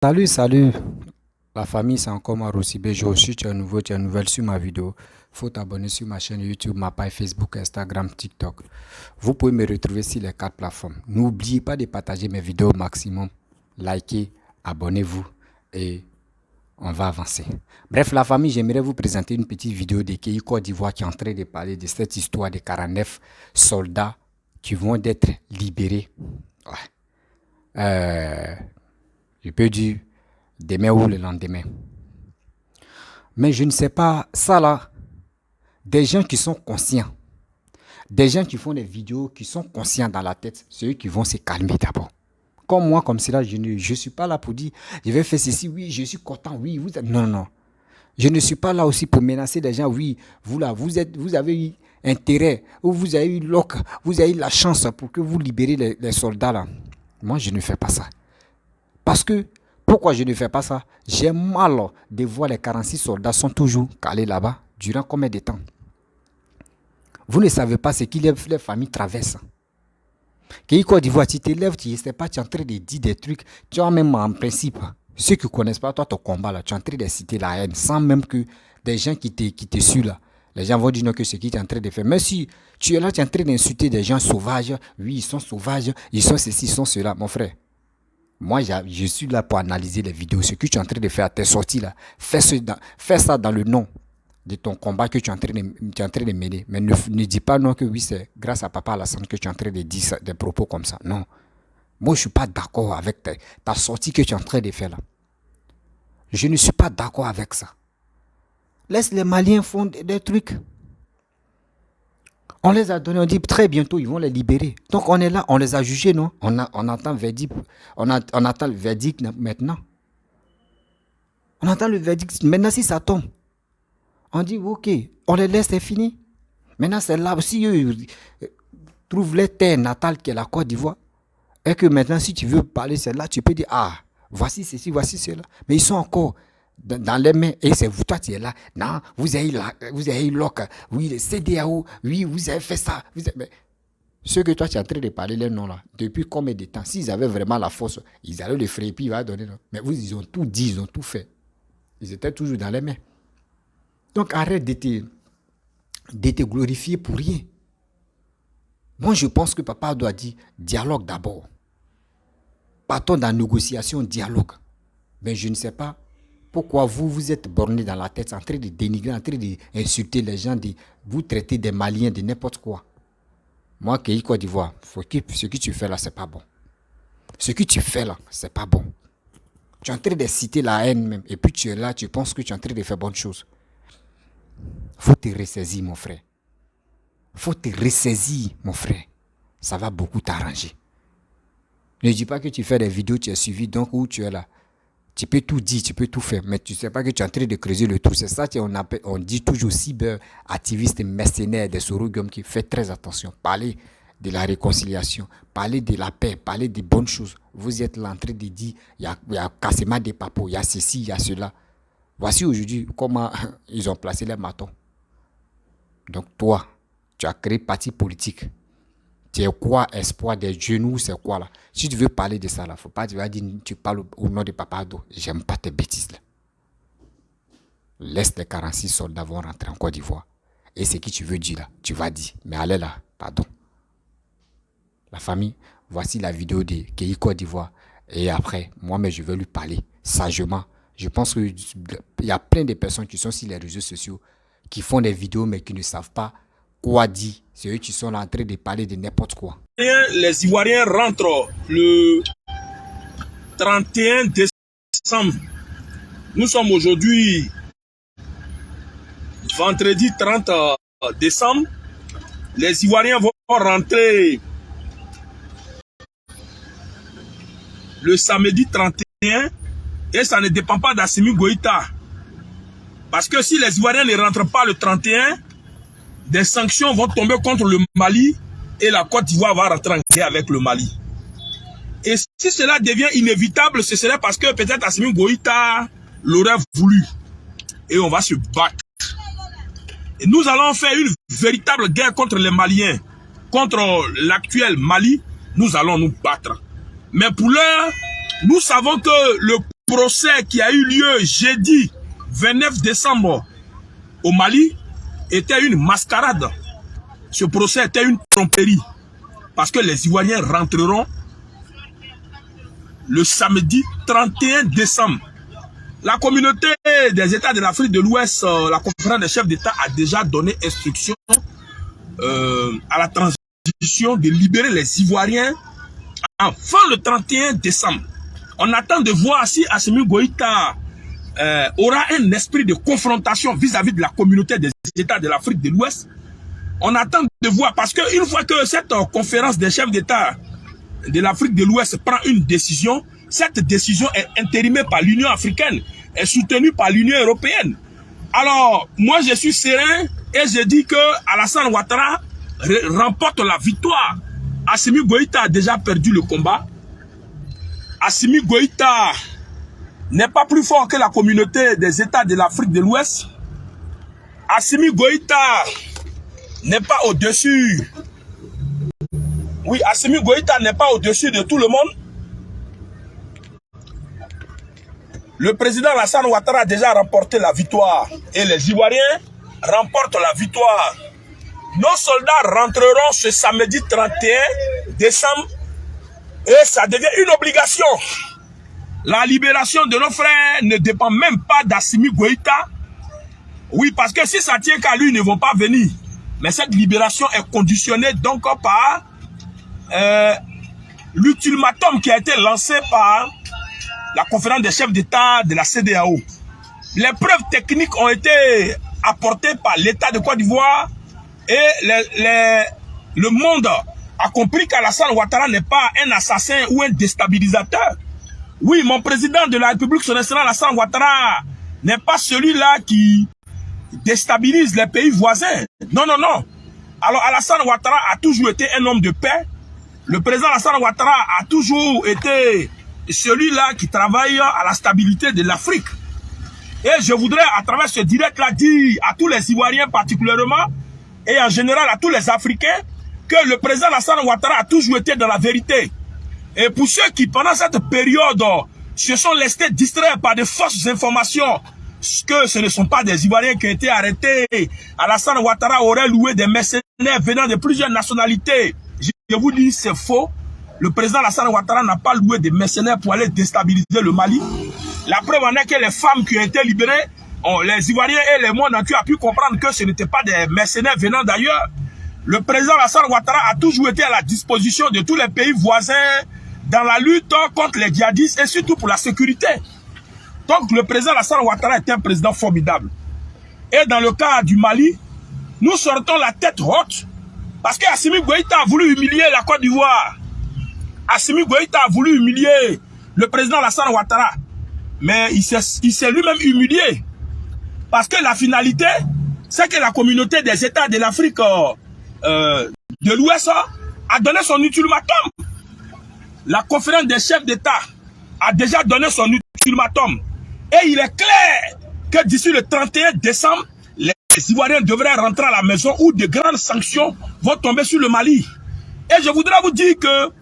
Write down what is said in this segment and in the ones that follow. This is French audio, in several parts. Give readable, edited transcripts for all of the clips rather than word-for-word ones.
Salut la famille, c'est encore moi Rossi Bejo. Si tu es nouveau, tu es nouvelle sur ma vidéo, faut t'abonner sur ma chaîne YouTube, ma page Facebook, Instagram, TikTok. Vous pouvez me retrouver sur les 4 plateformes. N'oubliez pas de partager mes vidéos au maximum, likez, abonnez-vous et on va avancer. Bref, la famille, j'aimerais vous présenter une petite vidéo de Kei Côte d'Ivoire qui est en train de parler de cette histoire de 49 soldats qui vont être libérés. Ouais. Je peux dire demain ou le lendemain. Mais je ne sais pas, ça là, des gens qui sont conscients, des gens qui font des vidéos, qui sont conscients dans la tête, c'est eux qui vont se calmer d'abord. Comme moi, comme cela, je ne suis pas là pour dire, je vais faire ceci, oui, je suis content, oui, vous êtes... Non, non, non. Je ne suis pas là aussi pour menacer des gens, oui, vous là, vous avez eu intérêt, ou vous avez eu vous avez eu la chance pour que vous libérez les soldats là. Moi, je ne fais pas ça. Parce que, pourquoi je ne fais pas ça? J'ai mal de voir les 46 soldats sont toujours calés là-bas. Durant combien de temps? Vous ne savez pas ce que les familles traversent. Kei Côte d'Ivoire, tu te lèves, tu ne sais pas, tu es en train de dire des trucs. Tu as même en principe, ceux qui ne connaissent pas toi ton combat là, tu es en train de citer la haine, sans même que des gens qui te suivent là. Les gens vont dire non que ce que tu es en train de faire. Mais si tu es là, tu es en train d'insulter des gens sauvages. Oui, ils sont sauvages, ils sont ceci, ils sont cela, mon frère. Moi, je suis là pour analyser les vidéos. Ce que tu es en train de faire à tes sorties là, fais ça dans le nom de ton combat que tu es en train de mener. Mais ne dis pas non que oui, c'est grâce à Papa Alassane que tu es en train de dire des propos comme ça. Non. Moi, je ne suis pas d'accord avec ta sortie que tu es en train de faire là. Je ne suis pas d'accord avec ça. Laisse les Maliens faire des trucs. On les a donnés, on dit très bientôt ils vont les libérer. Donc on est là, on les a jugés, non? On attend le verdict, on attend le verdict maintenant. On attend le verdict. Maintenant si ça tombe, on dit ok, on les laisse, c'est fini. Maintenant c'est là, si eux trouvent leur terre natale qui est la Côte d'Ivoire, et que maintenant si tu veux parler, c'est là, tu peux dire ah, voici ceci, voici cela. Mais ils sont encore dans les mains, et c'est vous, toi tu es là, non, vous avez eu l'OC, oui, le CDAO, oui, vous avez fait ça. Mais ceux que toi tu es en train de parler, les noms là, depuis combien de temps, s'ils avaient vraiment la force, ils allaient le faire et puis ils vont donner. Non. Mais vous, ils ont tout dit, ils ont tout fait. Ils étaient toujours dans les mains. Donc arrête de te glorifier pour rien. Moi je pense que papa doit dire dialogue d'abord. Partons dans la négociation, dialogue. Mais je ne sais pas pourquoi vous êtes borné dans la tête, en train de dénigrer, en train d'insulter les gens, vous traitez des Maliens de n'importe quoi. Moi, Kei Côte d'Ivoire, ce que tu fais là, c'est pas bon. Ce que tu fais là, c'est pas bon. Tu es en train de citer la haine même, et puis tu es là, tu penses que tu es en train de faire bonne chose. Faut te ressaisir, mon frère. Faut te ressaisir, mon frère. Ça va beaucoup t'arranger. Ne dis pas que tu fais des vidéos, tu es suivi, donc où tu es là. Tu peux tout dire, tu peux tout faire, mais tu ne sais pas que tu es en train de creuser le trou. C'est ça qu'on dit toujours cyber-activistes mercenaires des Sorogum qui fait très attention. Parlez de la réconciliation, parlez de la paix, parlez des bonnes choses. Vous êtes là en train de dire, il y a cassement des papos, il y a ceci, il y a cela. Voici aujourd'hui comment ils ont placé les matons. Donc toi, tu as créé parti politique. Tu es quoi, espoir des genoux, c'est quoi là? Si tu veux parler de ça là, faut pas, tu vas dire, tu parles au nom de Papa Ado. J'aime pas tes bêtises là. Laisse les 46 soldats vont rentrer en Côte d'Ivoire. Et ce que tu veux dire là, tu vas dire. Mais allez là, pardon. La famille, voici la vidéo de Kei Côte d'Ivoire. Et après, moi-même, je vais lui parler sagement. Je pense qu'il y a plein de personnes qui sont sur les réseaux sociaux, qui font des vidéos mais qui ne savent pas quoi dire. C'est eux qui sont là en train de parler de n'importe quoi. Les Ivoiriens rentrent le 31 décembre. Nous sommes aujourd'hui vendredi 30 décembre. Les Ivoiriens vont rentrer le samedi 31 et ça ne dépend pas d'Assimi Goïta. Parce que si les Ivoiriens ne rentrent pas le 31, des sanctions vont tomber contre le Mali et la Côte d'Ivoire va rentrer en guerre avec le Mali. Et si cela devient inévitable, ce serait parce que peut-être Assimi Goïta l'aurait voulu. Et on va se battre. Et nous allons faire une véritable guerre contre les Maliens. Contre l'actuel Mali, nous allons nous battre. Mais pour l'heure, nous savons que le procès qui a eu lieu jeudi 29 décembre au Mali était une mascarade. Ce procès était une tromperie. Parce que les Ivoiriens rentreront le samedi 31 décembre. La communauté des États de l'Afrique de l'Ouest, la conférence des chefs d'État a déjà donné instruction à la transition de libérer les Ivoiriens avant le 31 décembre. On attend de voir si Assimi Goïta aura un esprit de confrontation vis-à-vis de la communauté des États de l'Afrique de l'Ouest. On attend de voir, parce qu'une fois que cette conférence des chefs d'État de l'Afrique de l'Ouest prend une décision, cette décision est intérimée par l'Union africaine, est soutenue par l'Union européenne. Alors, moi je suis serein et je dis que Alassane Ouattara remporte la victoire. Assimi Goïta a déjà perdu le combat. Assimi Goïta n'est pas plus fort que la communauté des États de l'Afrique de l'Ouest. Assimi Goïta n'est pas au-dessus. Oui, Assimi Goïta n'est pas au-dessus de tout le monde. Le président Alassane Ouattara a déjà remporté la victoire. Et les Ivoiriens remportent la victoire. Nos soldats rentreront ce samedi 31 décembre. Et ça devient une obligation. La libération de nos frères ne dépend même pas d'Assimi Goïta. Oui, parce que si ça tient qu'à lui, ils ne vont pas venir. Mais cette libération est conditionnée donc par l'ultimatum qui a été lancé par la conférence des chefs d'État de la CEDEAO. Les preuves techniques ont été apportées par l'État de Côte d'Ivoire et le monde a compris qu'Alassane Ouattara n'est pas un assassin ou un déstabilisateur. Oui, mon président de la République, son excellence Alassane Ouattara, n'est pas celui-là qui déstabilise les pays voisins. Non, non, non. Alors Alassane Ouattara a toujours été un homme de paix. Le président Alassane Ouattara a toujours été celui-là qui travaille à la stabilité de l'Afrique. Et je voudrais à travers ce direct-là dire à tous les Ivoiriens particulièrement et en général à tous les Africains que le président Alassane Ouattara a toujours été dans la vérité. Et pour ceux qui pendant cette période se sont laissés distraire par de fausses informations, que ce ne sont pas des Ivoiriens qui ont été arrêtés, Alassane Ouattara aurait loué des mercenaires venant de plusieurs nationalités. Je vous dis, c'est faux. Le président Alassane Ouattara n'a pas loué des mercenaires pour aller déstabiliser le Mali. La preuve en est que les femmes qui ont été libérées, les Ivoiriens et les mondes entiers ont pu comprendre que ce n'étaient pas des mercenaires venant d'ailleurs. Le président Alassane Ouattara a toujours été à la disposition de tous les pays voisins dans la lutte contre les djihadistes et surtout pour la sécurité. Donc le président Alassane Ouattara est un président formidable. Et dans le cas du Mali, nous sortons la tête haute parce qu'Assimi Goïta a voulu humilier la Côte d'Ivoire. Assimi Goïta a voulu humilier le président Alassane Ouattara. Mais il s'est lui-même humilié. Parce que la finalité, c'est que la communauté des États de l'Afrique de l'Ouest a donné son ultimatum. La conférence des chefs d'État a déjà donné son ultimatum. Et il est clair que d'ici le 31 décembre, les Ivoiriens devraient rentrer à la maison où de grandes sanctions vont tomber sur le Mali. Et je voudrais vous dire que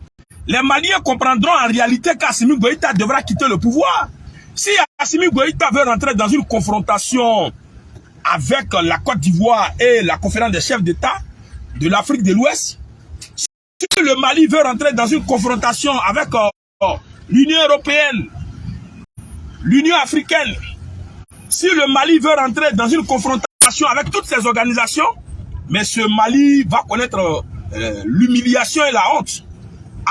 les Maliens comprendront en réalité qu'Assimi Goïta devra quitter le pouvoir. Si Assimi Goïta veut rentrer dans une confrontation avec la Côte d'Ivoire et la conférence des chefs d'État de l'Afrique de l'Ouest, si le Mali veut rentrer dans une confrontation avec l'Union européenne, l'Union africaine, si le Mali veut rentrer dans une confrontation avec toutes ces organisations, mais ce Mali va connaître l'humiliation et la honte.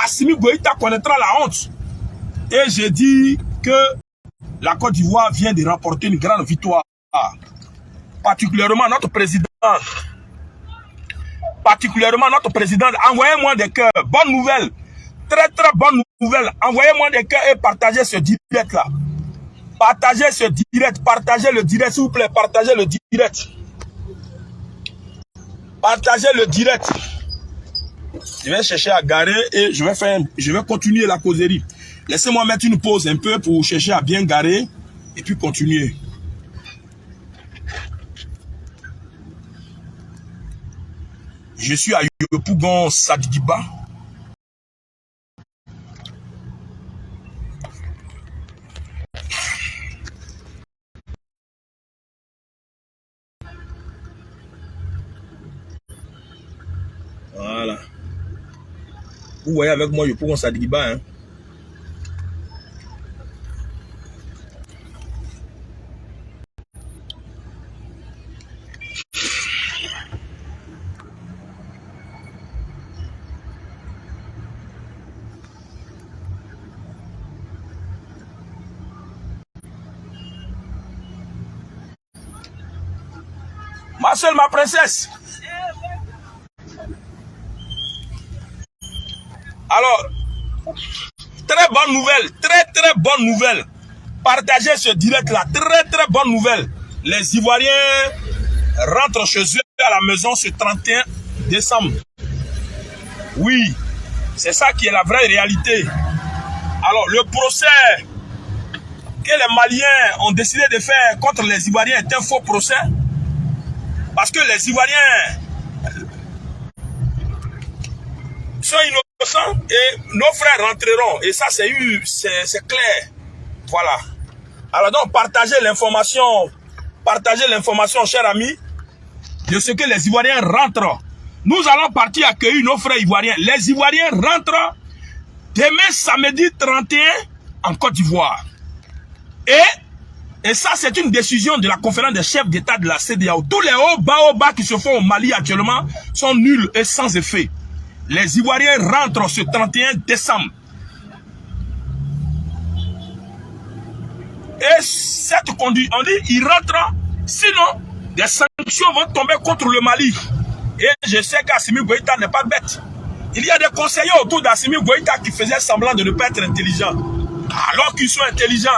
Assimi Goïta connaîtra la honte. Et je dis que la Côte d'Ivoire vient de remporter une grande victoire. Particulièrement notre président. Envoyez-moi des cœurs. Bonne nouvelle. Très très bonne nouvelle. Envoyez-moi des cœurs et partagez ce direct là. Partagez ce direct. Partagez le direct s'il vous plaît. Partagez le direct. Partagez le direct. Je vais chercher à garer et je vais continuer la causerie. Laissez-moi mettre une pause un peu pour chercher à bien garer et puis continuer. Je suis à Yopougon Sadigiba. là. Vous voyez avec moi, Yopougon Sadibba, hein. Ma seule, ma princesse. Alors, très bonne nouvelle, très bonne nouvelle. Partagez ce direct là, très bonne nouvelle. Les Ivoiriens rentrent chez eux à la maison ce 31 décembre. Oui, c'est ça qui est la vraie réalité. Alors, le procès que les Maliens ont décidé de faire contre les Ivoiriens est un faux procès. Parce que les Ivoiriens sont innocents et nos frères rentreront. Et ça, c'est clair. Voilà. Alors donc, partagez l'information, chers amis, de ce que les Ivoiriens rentrent. Nous allons partir accueillir nos frères ivoiriens. Les Ivoiriens rentrent demain samedi 31 en Côte d'Ivoire. Et ça, c'est une décision de la conférence des chefs d'État de la CEDEAO. Tous les hauts bas qui se font au Mali actuellement sont nuls et sans effet. Les Ivoiriens rentrent ce 31 décembre. Et cette conduite, on dit, ils rentrent, sinon des sanctions vont tomber contre le Mali. Et je sais qu'Assimi Goïta n'est pas bête. Il y a des conseillers autour d'Assimi Goïta qui faisaient semblant de ne pas être intelligents. Alors qu'ils sont intelligents.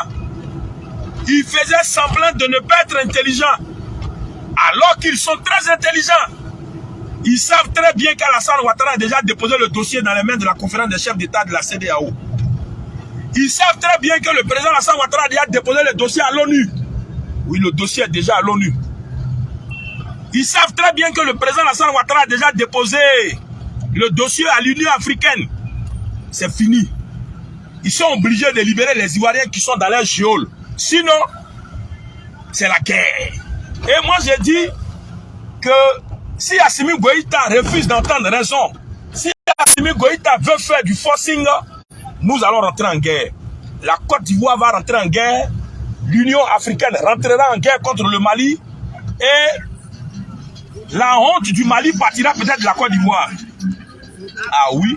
Ils faisaient semblant de ne pas être intelligents. Alors qu'ils sont très intelligents. Ils savent très bien qu'Alassane Ouattara a déjà déposé le dossier dans les mains de la conférence des chefs d'État de la CEDEAO. Ils savent très bien que le président Alassane Ouattara a déjà déposé le dossier à l'ONU. Oui, le dossier est déjà à l'ONU. Ils savent très bien que le président Alassane Ouattara a déjà déposé le dossier à l'Union africaine. C'est fini. Ils sont obligés de libérer les Ivoiriens qui sont dans leur geôle. Sinon, c'est la guerre. Et moi, j'ai dit que si Assimi Goïta refuse d'entendre raison, si Assimi Goïta veut faire du forcing, nous allons rentrer en guerre. La Côte d'Ivoire va rentrer en guerre. L'Union africaine rentrera en guerre contre le Mali. Et la honte du Mali partira peut-être de la Côte d'Ivoire. Ah oui.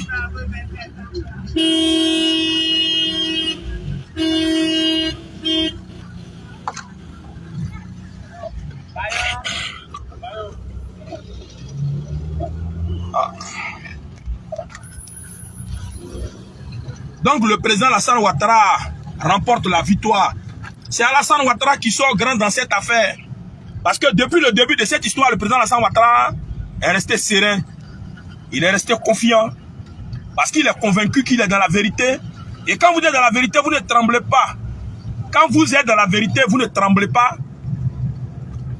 Ah. Donc le président Alassane Ouattara remporte la victoire. C'est Alassane Ouattara qui sort grand dans cette affaire. Parce que depuis le début de cette histoire, le président Alassane Ouattara est resté serein. Il est resté confiant. Parce qu'il est convaincu qu'il est dans la vérité. Et quand vous êtes dans la vérité, vous ne tremblez pas. Quand vous êtes dans la vérité, vous ne tremblez pas.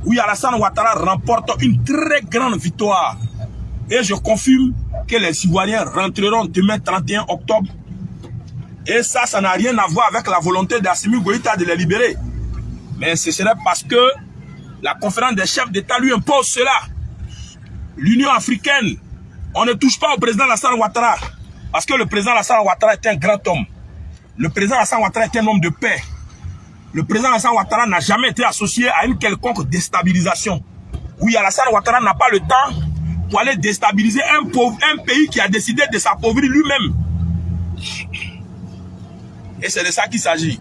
Oui, Alassane Ouattara remporte une très grande victoire. Et je confirme que les Ivoiriens rentreront demain 31 octobre. Et ça n'a rien à voir avec la volonté d'Assimi Goïta de les libérer. Mais ce serait parce que la conférence des chefs d'État lui impose cela. L'Union africaine, on ne touche pas au président Alassane Ouattara. Parce que le président Alassane Ouattara est un grand homme. Le président Alassane Ouattara est un homme de paix. Le président Alassane Ouattara n'a jamais été associé à une quelconque déstabilisation. Oui, Alassane Ouattara n'a pas le temps pour aller déstabiliser un pays qui a décidé de s'appauvrir lui-même. Et c'est de ça qu'il s'agit.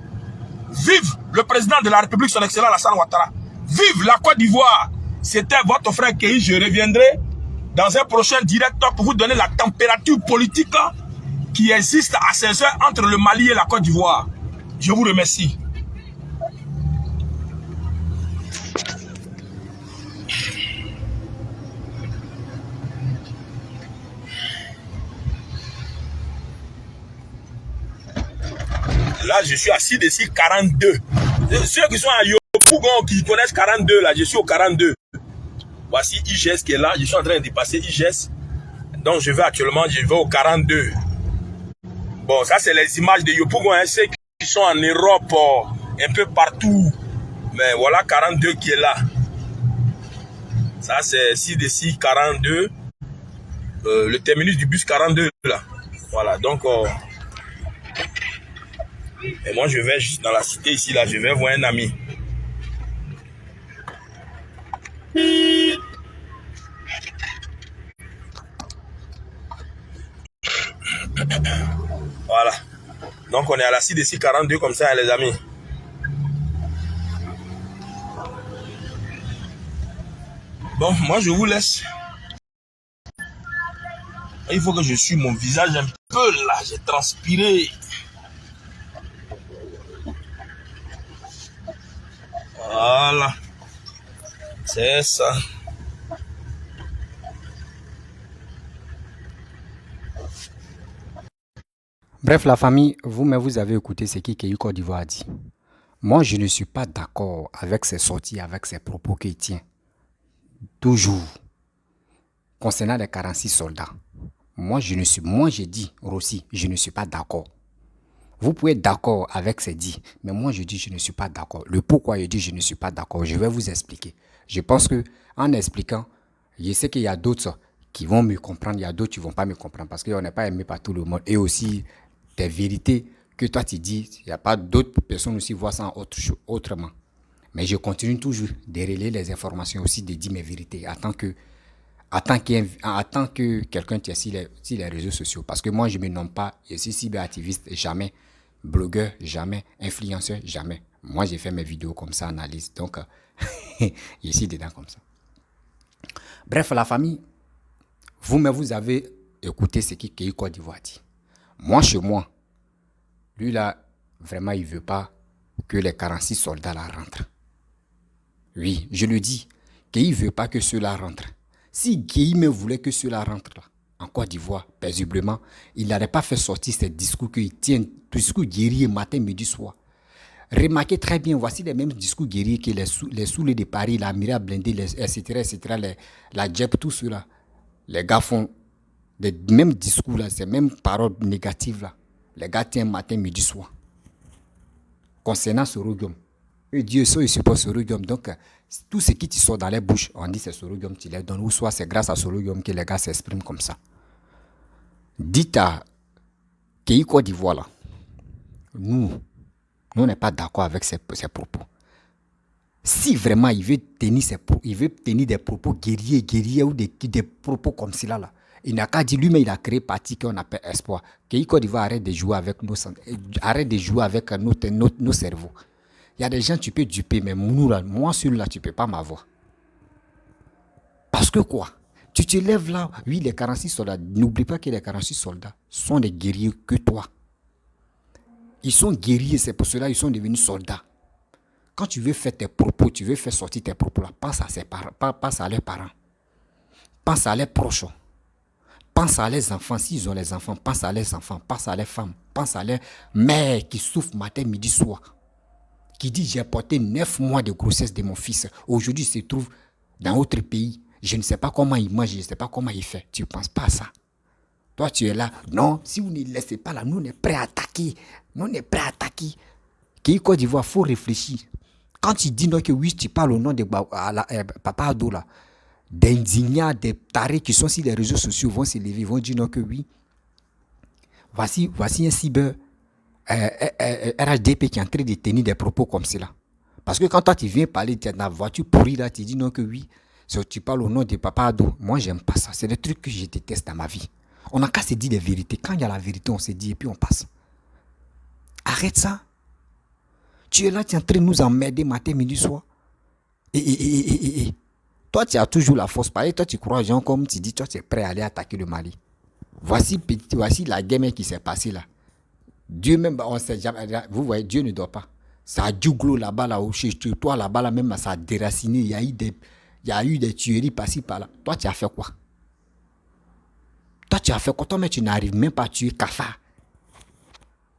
Vive le président de la République, son excellent Alassane Ouattara. Vive la Côte d'Ivoire. C'était votre frère Kéhi. Je reviendrai dans un prochain direct pour vous donner la température politique qui existe à ces heures entre le Mali et la Côte d'Ivoire. Je vous remercie. Là, je suis assis d'ici 42. Ceux qui sont à Yopougon, qui connaissent 42, là, je suis au 42. Voici IGS qui est là. Je suis en train de dépasser IGS. Donc, je vais au 42. Bon, ça, c'est les images de Yopougon. Hein, ceux qui sont en Europe, un peu partout. Mais voilà 42 qui est là. Ça, c'est d'ici 42. le terminus du bus 42 là. Voilà, donc et moi je vais juste dans la cité ici là, je vais voir un ami. Voilà. Donc on est à la cité ici 42 comme ça, hein, les amis. Bon, moi je vous laisse. Il faut que je suive mon visage un peu là, j'ai transpiré. Voilà. C'est ça. Bref, la famille, vous-même, vous avez écouté ce qu'Ikeyu Côte d'Ivoire a dit. Moi, je ne suis pas d'accord avec ses sorties, avec ses propos qu'il tient. Toujours. Concernant les 46 soldats. Moi, j'ai dit, Rossi, je ne suis pas d'accord. Vous pouvez être d'accord avec ces dits, mais moi, je dis, je ne suis pas d'accord. Le pourquoi je dis, je ne suis pas d'accord, je vais vous expliquer. Je pense que en expliquant, je sais qu'il y a d'autres qui vont me comprendre, il y a d'autres qui ne vont pas me comprendre, parce qu'on n'est pas aimé par tout le monde. Et aussi, des vérités que toi, tu dis, il n'y a pas d'autres personnes aussi qui voient ça autrement. Mais je continue toujours de relayer les informations aussi, de dire mes vérités, en tant que quelqu'un qui est sur les réseaux sociaux. Parce que moi, je ne me nomme pas, je suis cyberactiviste, jamais. Blogueur, jamais. Influenceur, jamais. Moi, j'ai fait mes vidéos comme ça, analyse. Donc, je suis dedans comme ça. Bref, la famille, vous-même, vous avez écouté ce qu'Ikeyu Côte d'Ivoire dit. Moi, chez moi, lui là, vraiment, il ne veut pas que les 46 soldats là rentrent. Oui, je le dis, qu'il ne veut pas que ceux-là rentrent. Si Guillaume voulait que ceux-là rentrent là, en Côte d'Ivoire, paisiblement, il n'aurait pas fait sortir ces discours qu'il tient, discours guerriers matin, midi, soir. Remarquez très bien, voici les mêmes discours guerriers que les soulés de Paris, la Mira blindée, etc., la JEP, tout cela. Les gars font les mêmes discours là, ces mêmes paroles négatives là. Les gars tiennent matin, midi, soir. Concernant Sorogium. Et Dieu sait, il supporte Sorogium. Donc, tout ce qui te sort dans les bouches, on dit c'est Sorogium qui les donne. Ou soit c'est grâce à Sorogium que les gars s'expriment comme ça. Dites à Ikeyu Côte d'Ivoire là, nous on n'est pas d'accord avec ses propos. Si vraiment il veut tenir des propos guerriers ou des propos comme cela là, il n'a qu'à dire lui-même, il a créé parti qu'on appelle Espoir. Ikeyu Côte d'Ivoire arrête de jouer avec nos cerveaux. Il y a des gens tu peux duper, mais moi celui-là tu peux pas m'avoir. Parce que quoi? Tu te lèves là, oui, les 46 soldats, n'oublie pas que les 46 soldats sont des guerriers que toi. Ils sont guerriers, c'est pour cela qu'ils sont devenus soldats. Quand tu veux faire tes propos, tu veux faire sortir tes propos là, pense à ses parents, pense à leurs parents, pense à leurs proches, pense à leurs enfants, s'ils ont les enfants, pense à leurs enfants, pense à leurs femmes, pense à leurs mères qui souffrent matin, midi, soir, qui dit j'ai porté 9 mois de grossesse de mon fils, aujourd'hui il se trouve dans autre pays, je ne sais pas comment il mange, je ne sais pas comment il fait, tu ne penses pas à ça. Toi, tu es là. Non, si vous ne laissez pas là, nous, on est prêts à attaquer. Nous, on est prêts à attaquer. Ikeyu Côte d'Ivoire, il faut réfléchir. Quand tu dis non, que oui, tu parles au nom de Papa Ado, là, d'indignats, des tarés qui sont sur les réseaux sociaux vont se lever, vont dire non, que oui. Voici un cyber RHDP qui est en train de tenir des propos comme cela. Parce que quand toi, tu viens parler de ta voiture pourrie, là, tu dis non, que oui. Tu parles au nom de Papa Ado. Moi, j'aime pas ça. C'est des trucs que je déteste dans ma vie. On n'a qu'à se dire les vérités. Quand il y a la vérité, on se dit et puis on passe. Arrête ça. Tu es là, tu es en train de nous emmerder matin, midi, soir. Et. Toi, tu as toujours la force. Pareil, toi, tu crois, genre, comme tu dis, toi, tu es prêt à aller attaquer le Mali. Voici la guerre qui s'est passée là. Dieu même, on sait jamais. Vous voyez, Dieu ne dort pas. Ça a du glos là-bas, là, chez toi, là-bas, là, même, ça a déraciné. Il y a eu des tueries par-ci, par-là. Toi, tu as fait quoi? Toi, tu as fait quoi? Toi, mais tu n'arrives même pas à tuer Cafard.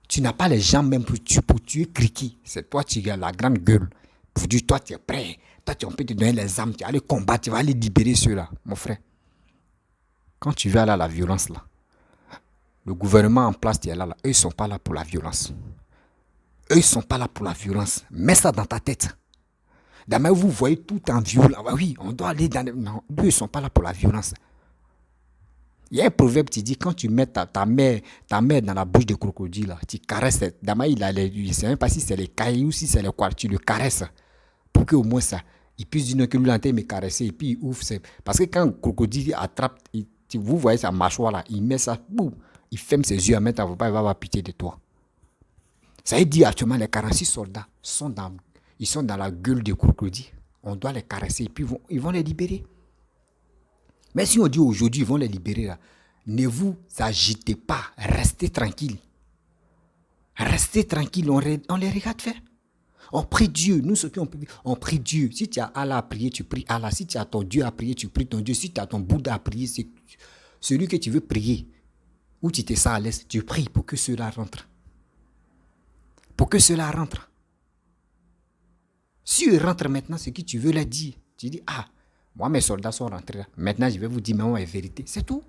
Tu n'as pas les jambes même pour tuer Kriki. C'est toi, tu as la grande gueule. Pour dire, toi, tu es prêt. Toi, on peut te donner les armes. Tu vas aller combattre, tu vas aller libérer ceux-là. Mon frère, quand tu vas là, la violence, là, le gouvernement en place, tu es là, eux, ils ne sont pas là pour la violence. Eux, ils ne sont pas là pour la violence. Mets ça dans ta tête. D'abord, vous voyez tout en violence. Oui, on doit aller dans... Non, eux, ils ne sont pas là pour la violence. Il y a un proverbe qui dit, quand tu mets ta mère dans la bouche de crocodile, là, tu caresses. D'abord, il ne sait même pas si c'est les cailloux ou si c'est les quoi. Tu le caresses pour qu'au moins ça, il puisse dire que lui, il me caresser et puis il ouvre. Parce que quand le crocodile attrape, vous voyez sa mâchoire là, il met ça, boum, il ferme ses yeux, il va avoir pitié de toi. Ça veut dire actuellement, les 46 soldats ils sont dans la gueule des crocodiles. On doit les caresser et puis ils vont les libérer. Mais si on dit aujourd'hui, ils vont les libérer là, ne vous agitez pas, restez tranquille. Restez tranquille, on les regarde faire. On prie Dieu, nous ceux qui on prie Dieu. Si tu as Allah à prier, tu pries Allah. Si tu as ton Dieu à prier, tu pries ton Dieu. Si tu as ton Bouddha à prier, c'est celui que tu veux prier, où tu te sens à l'aise, tu pries pour que cela rentre. Pour que cela rentre. Si ils rentrent maintenant, ce que tu veux leur dire, tu dis, ah, moi mes soldats sont rentrés là. Maintenant je vais vous dire mais la vérité. C'est tout.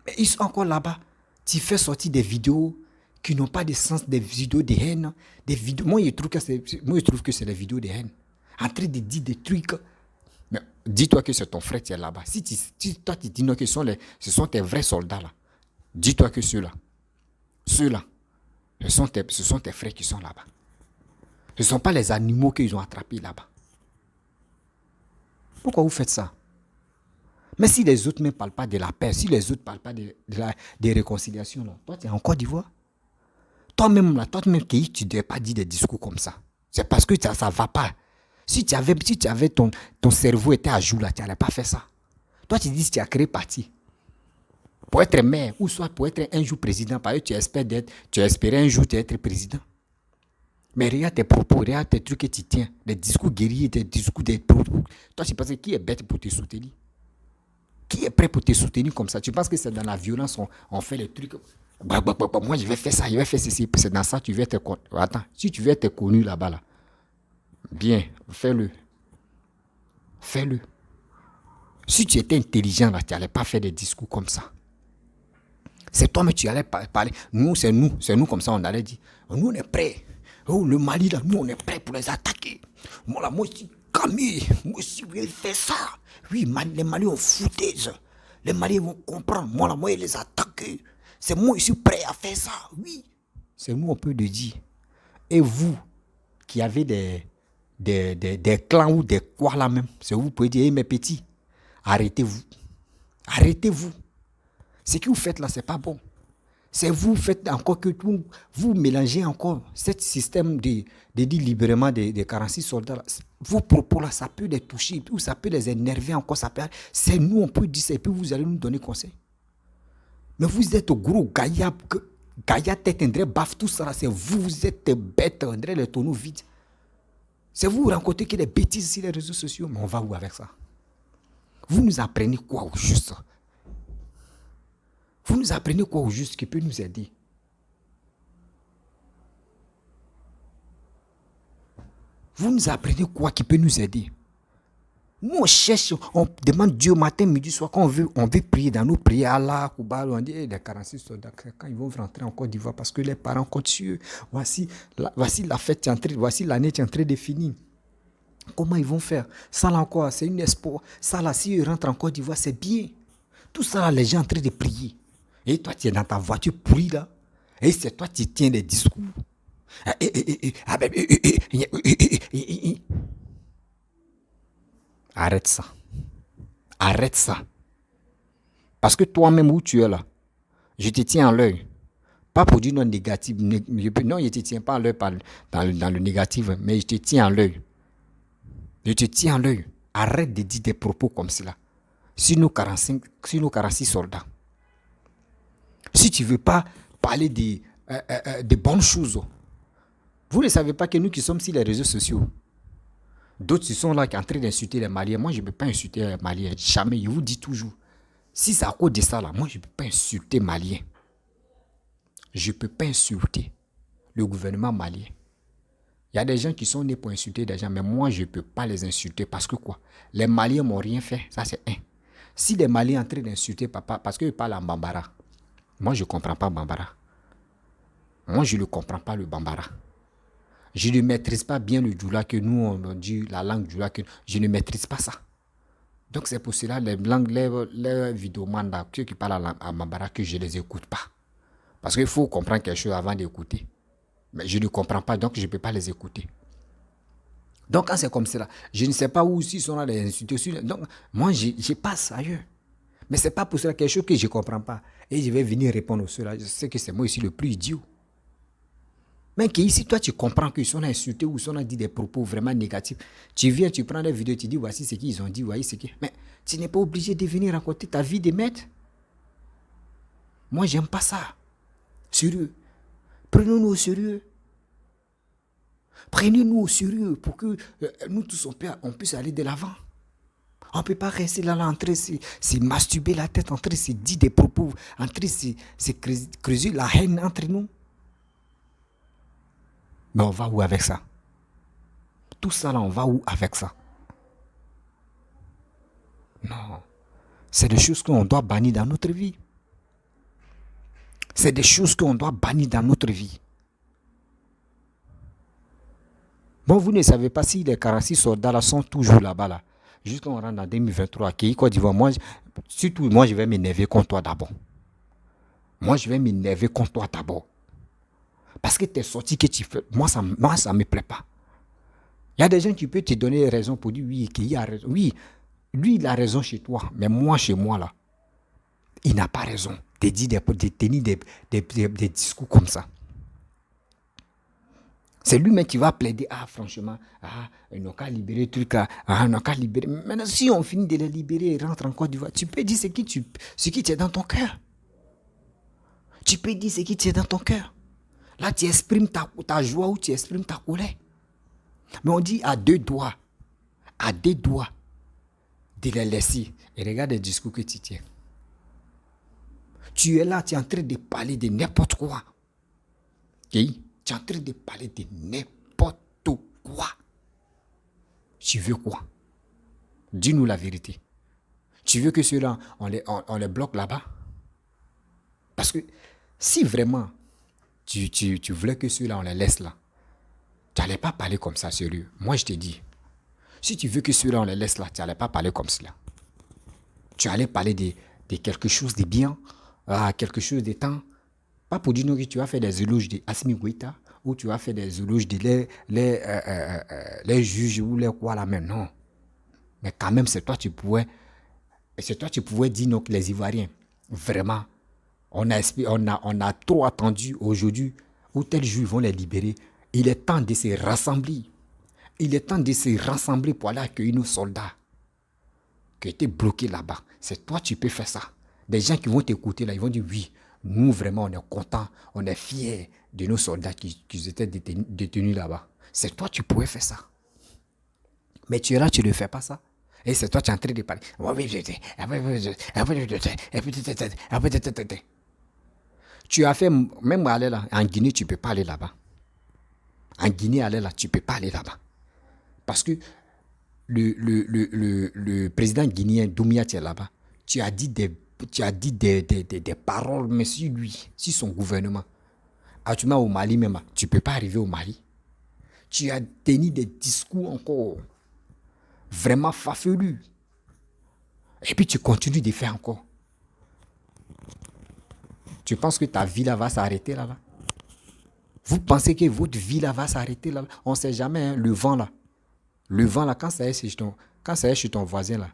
Mais ils sont encore là-bas. Tu fais sortir des vidéos qui n'ont pas de sens, des vidéos de haine. Moi je trouve que c'est des vidéos de haine. En train de dire des trucs. Mais dis-toi que c'est ton frère qui est là-bas. Si toi tu dis non que ce sont tes vrais soldats là. Dis-toi que ceux-là, ce sont tes frères qui sont là-bas. Ce ne sont pas les animaux qu'ils ont attrapés là-bas. Pourquoi vous faites ça? Mais si les autres ne parlent pas de la paix, si les autres ne parlent pas de réconciliation, là, toi tu es en Côte d'Ivoire. Toi-même, tu ne devais pas dire des discours comme ça. C'est parce que ça ne va pas. Si tu avais ton cerveau était à jour là, tu n'allais pas faire ça. Toi tu dis que tu as créé parti. Pour être maire, ou soit pour être un jour président, parce que tu espérais un jour être président. Mais regarde tes propos, regarde tes trucs que tu tiens, des discours guerriers, des discours des propos. Toi, tu penses qui est bête pour te soutenir? Qui est prêt pour te soutenir comme ça? Tu penses que c'est dans la violence on fait les trucs? Moi, je vais faire ça, je vais faire ceci. C'est dans ça que tu veux être connu. Attends, si tu veux être connu là-bas, là, bien, fais-le. Fais-le. Si tu étais intelligent, là, tu n'allais pas faire des discours comme ça. C'est toi, mais tu allais parler. Nous, c'est nous comme ça, on allait dire. Nous, on est prêts. Oh, le Mali, là, nous, on est prêts pour les attaquer. Moi, là, moi aussi, Camille, moi aussi, je vais faire ça. Oui, les Maliens ont foutaise. Les Maliens vont comprendre. Moi, là, moi, je les attaquer. C'est moi, je suis prêt à faire ça. Oui. C'est nous, on peut le dire. Et vous, qui avez des clans ou des quoi là même, c'est vous pouvez dire, hey, mes petits, arrêtez-vous. Arrêtez-vous. Ce que vous faites là, c'est pas bon. C'est vous faites encore que vous mélangez encore ce système de dire libérément des 46 soldats. Là. Vos propos là, ça peut les toucher, ou ça peut les énerver encore. C'est nous, on peut dire ça, et puis vous allez nous donner conseil. Mais vous êtes gros gaillard tête, André, baffe, tout ça là, c'est vous êtes bêtes, André, les tonneaux vides. C'est vous rencontrez que des bêtises sur les réseaux sociaux, mais on va où avec ça? Vous nous apprenez quoi au juste? Vous nous apprenez quoi au juste qui peut nous aider? Vous nous apprenez quoi qui peut nous aider? Nous, on cherche, on demande Dieu matin, midi, soir, quand on veut prier dans nos prières, Allah, Kouba, on dit, les 46 soldats, quand ils vont rentrer en Côte d'Ivoire, parce que les parents comptent sur eux, voici la fête, voici l'année qui est en train de finir. Comment ils vont faire? Ça là encore, c'est une espoir. Ça là, si ils rentrent en Côte d'Ivoire, c'est bien. Tout ça là, les gens sont en train de prier. Et toi, tu es dans ta voiture pourrie là. Et c'est toi qui tiens des discours. Arrête ça. Arrête ça. Parce que toi-même où tu es là, je te tiens en l'œil. Pas pour dire non négatif. Non, je ne te tiens pas en l'œil dans le négatif, mais je te tiens en l'œil. Je te tiens en l'œil. Arrête de dire des propos comme cela. Sur nos 46 soldats. Si tu ne veux pas parler de bonnes choses, vous ne savez pas que nous qui sommes sur les réseaux sociaux, d'autres sont là qui sont en train d'insulter les Maliens. Moi, je ne peux pas insulter les Maliens. Jamais. Je vous dis toujours. Si c'est à cause de ça, là, moi, je ne peux pas insulter les Maliens. Je ne peux pas insulter le gouvernement malien. Il y a des gens qui sont nés pour insulter des gens, mais moi, je ne peux pas les insulter. Parce que quoi? Les Maliens ne m'ont rien fait. Ça, c'est un. Si les Maliens sont en train d'insulter papa, parce qu'ils parlent en Bambara, moi, je ne comprends pas Bambara. Moi, je ne comprends pas le Bambara. Je ne maîtrise pas bien le Djoula que nous, on dit, la langue Djoula, que je ne maîtrise pas ça. Donc c'est pour cela les blancs, les vidéomans là, ceux qui parlent à Mambara, que je ne les écoute pas. Parce qu'il faut comprendre quelque chose avant d'écouter. Mais je ne comprends pas, donc je ne peux pas les écouter. Donc quand c'est comme cela, je ne sais pas où ils sont là les institutions. Donc moi je passe ailleurs. Mais ce n'est pas pour cela quelque chose que je ne comprends pas. Et je vais venir répondre à cela. Je sais que c'est moi ici le plus idiot. Mais ici, toi, tu comprends qu'ils sont insultés ou ils sont dit des propos vraiment négatifs. Tu viens, tu prends des vidéos, tu dis voici ce qu'ils ont dit, voici ce qui. Mais tu n'es pas obligé de venir raconter ta vie de maître. Moi, j'aime pas ça. Sérieux. Prenons-nous au sérieux. Prenez-nous au sérieux pour que nous tous, on puisse aller de l'avant. On ne peut pas rester là, en train de se masturber la tête, en train de se dire des propos, en train de se creuser la haine entre nous. Mais on va où avec ça? Tout ça là, on va où avec ça? Non. C'est des choses qu'on doit bannir dans notre vie. C'est des choses qu'on doit bannir dans notre vie. Bon, vous ne savez pas si les 46 soldats là sont toujours là-bas là. Jusqu'à on rentre en 2023, qui Côte d'Ivoire, moi, surtout moi je vais m'énerver contre toi d'abord. Moi je vais m'énerver contre toi d'abord. Parce que tes sorties que tu fais, moi ça ne me plaît pas. Il y a des gens qui peuvent te donner raison pour dire oui, qu'il a raison. Oui, lui il a raison chez toi, mais moi chez moi là, il n'a pas raison de tenir des discours comme ça. C'est lui-même qui va plaider, franchement, ils n'ont qu'à libérer le truc là, ils n'ont qu'à libérer. Maintenant, si on finit de les libérer et rentre en Côte d'Ivoire, tu peux dire ce qui tient dans ton cœur. Tu peux dire ce qui tient dans ton cœur. Là, tu exprimes ta joie ou tu exprimes ta colère. Mais on dit à deux doigts de les laisser. Et regarde le discours que tu tiens. Tu es là, tu es en train de parler de n'importe quoi. Okay? Tu es en train de parler de n'importe quoi. Tu veux quoi? Dis-nous la vérité. Tu veux que ceux-là, on les bloque là-bas? Parce que si vraiment tu voulais que ceux-là, on les laisse là, tu n'allais pas parler comme ça, sérieux. Moi, je te dis, si tu veux que ceux-là, on les laisse là, tu n'allais pas parler comme cela. Tu allais parler de quelque chose de bien, quelque chose de temps. Pas pour dire que tu vas faire des éloges d'Assimi Goïta ou tu vas faire des éloges de les juges ou les quoi là, mais non. Mais quand même, c'est toi, tu pouvais dire non, que les Ivoiriens, vraiment, on a trop attendu aujourd'hui où tels juges vont les libérer. Il est temps de se rassembler. Il est temps de se rassembler pour aller accueillir nos soldats qui étaient bloqués là-bas. C'est toi, tu peux faire ça. Des gens qui vont t'écouter là, ils vont dire oui, nous vraiment, on est contents, on est fiers de nos soldats qui étaient détenus là-bas. C'est toi, tu pouvais faire ça. Mais tu es là, tu ne fais pas ça. Et c'est toi, tu es en train de parler. Tu as fait, même aller là, en Guinée, tu ne peux pas aller là-bas. En Guinée, aller là, tu ne peux pas aller là-bas. Parce que le président guinéen, Doumbouya, tu es là-bas. Tu as dit des paroles, mais sur lui, sur son gouvernement. Actuellement, au Mali même, tu ne peux pas arriver au Mali. Tu as tenu des discours encore vraiment farfelus. Et puis tu continues de faire encore. Tu penses que ta vie là va s'arrêter là-bas? Vous pensez que votre vie là va s'arrêter là-bas? On ne sait jamais, hein, le vent là, quand ça est chez ton voisin là,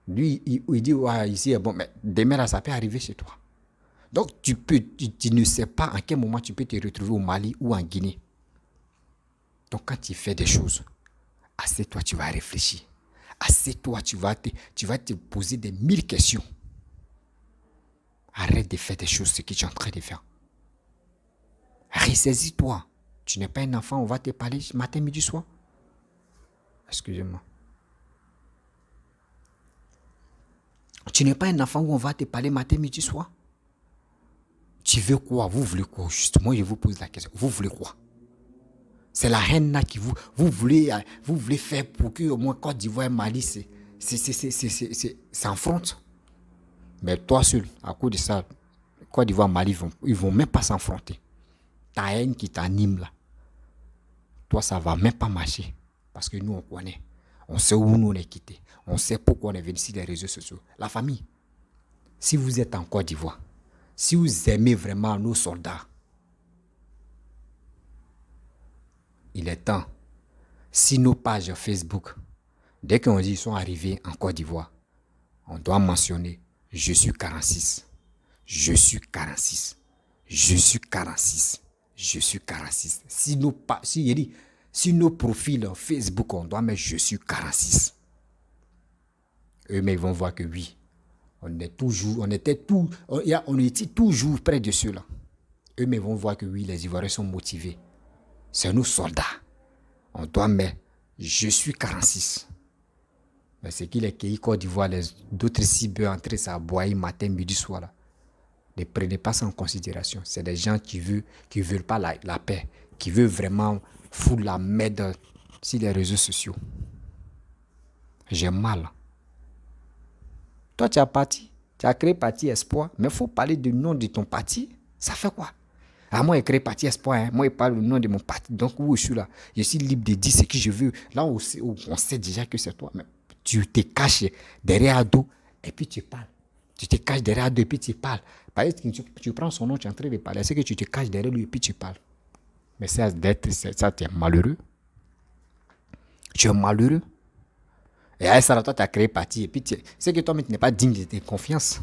lui, il dit, ouais, ici est bon, mais demain là, ça peut arriver chez toi. Donc, tu ne sais pas en quel moment tu peux te retrouver au Mali ou en Guinée. Donc, quand tu fais des choses, assieds-toi, tu vas réfléchir. Assieds-toi, tu vas te poser des 1000 questions. Arrête de faire des choses, ce que tu es en train de faire. Ressaisis-toi. Tu n'es pas un enfant, on va te parler matin, midi, soir. Excusez-moi. Tu n'es pas un enfant où on va te parler matin, midi, soir. Tu veux quoi? Vous voulez quoi? Justement, je vous pose la question. Vous voulez quoi? C'est la haine là qui vous voulez faire pour que au moins Côte d'Ivoire et Mali s'affrontent. Mais toi seul, à cause de ça, Côte d'Ivoire et Mali, ils vont même pas s'affronter. Ta haine qui t'anime là, toi ça va même pas marcher. Parce que nous on connaît. On sait où nous on est quittés. On sait pourquoi on est venu sur les réseaux sociaux. La famille, si vous êtes en Côte d'Ivoire, si vous aimez vraiment nos soldats, il est temps, si nos pages Facebook, dès qu'on dit qu'ils sont arrivés en Côte d'Ivoire, on doit mentionner « Je suis 46 ». Je suis 46. Je suis 46. Je suis 46. Si nos profils Facebook, on doit mettre « Je suis 46 ». Eux-mêmes vont voir que oui, on était toujours près de ceux-là. Eux-mêmes vont voir que oui, les Ivoiriens sont motivés. C'est nos soldats. On doit mettre « Je suis 46 ». Mais c'est qu'il est pays Côte d'Ivoire, d'autres cibles entrer ça boire matin, midi, soir. Là. Ne prenez pas ça en considération. C'est des gens qui veulent pas la paix, qui veulent vraiment foutre la merde sur les réseaux sociaux. J'ai mal. Toi, tu as créé parti Espoir, mais il faut parler du nom de ton parti. Ça fait quoi? Ah, moi, j'ai créé parti Espoir. Hein. Moi, je parle du nom de mon parti. Donc, où je suis là? Je suis libre de dire ce que je veux. Là, on sait déjà que c'est toi. Mais tu te caches derrière Ado et puis tu parles. Tu te caches derrière Ado et puis tu parles. Par exemple, tu prends son nom, tu es en train de parler. C'est que tu te caches derrière lui et puis tu parles. Mais ça, tu es malheureux. Tu es malheureux. Et à ça, toi, tu as créé parti. Et puis, c'est que toi-même, tu n'es pas digne de tes confiances.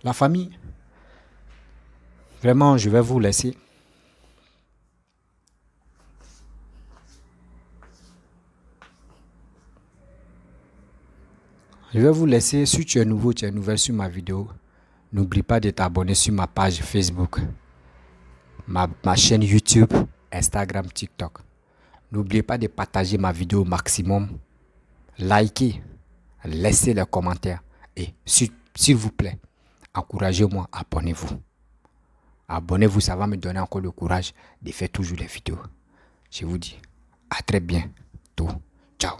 La famille, vraiment, je vais vous laisser. Je vais vous laisser. Si tu es nouveau, tu es nouvelle sur ma vidéo, n'oublie pas de t'abonner sur ma page Facebook, ma chaîne YouTube, Instagram, TikTok. N'oubliez pas de partager ma vidéo au maximum. Likez, laissez les commentaires. Et s'il vous plaît, encouragez-moi, abonnez-vous. Abonnez-vous, ça va me donner encore le courage de faire toujours les vidéos. Je vous dis à très bientôt. Ciao.